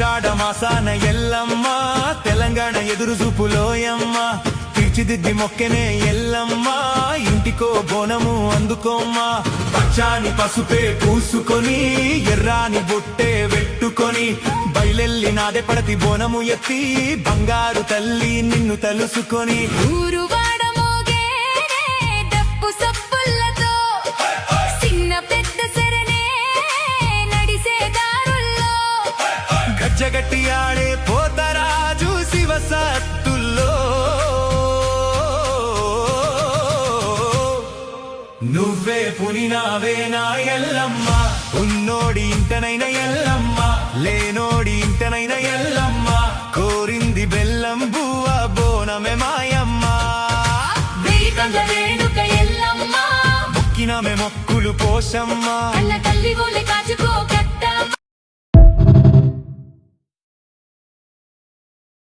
ఆషాఢ మాసాన ఎల్లమ్మ తెలంగాణ ఎదురు చూపులోయమ్మ తీర్చిదిద్ది మొక్కెనే ఎల్లమ్మ ఇంటికో బోనము అందుకోమ్మా పచ్చాని పసుపే పూసుకొని ఎర్రాని బొట్టే వెట్టుకొని బయలెల్లి నాదే పడతి బోనము ఎత్తి బంగారు తల్లి నిన్ను తలుసుకొని గజ్జగట్టి ఆడే పోతరాజు శివసత్తుల్లో నువ్వే పునినావే నా ఎల్లమ్మ ఉన్నోడి ఇంటనైన ఎల్లమ్మ లేనోడి ఇంటనైన ఎల్లమ్మ కోరింది బెల్లం బువ్వ బోనమే మాయమ్మ ఎల్లమ్మ మొక్కినమే మొక్కులు పోషమ్మ తల్లి కాచుకో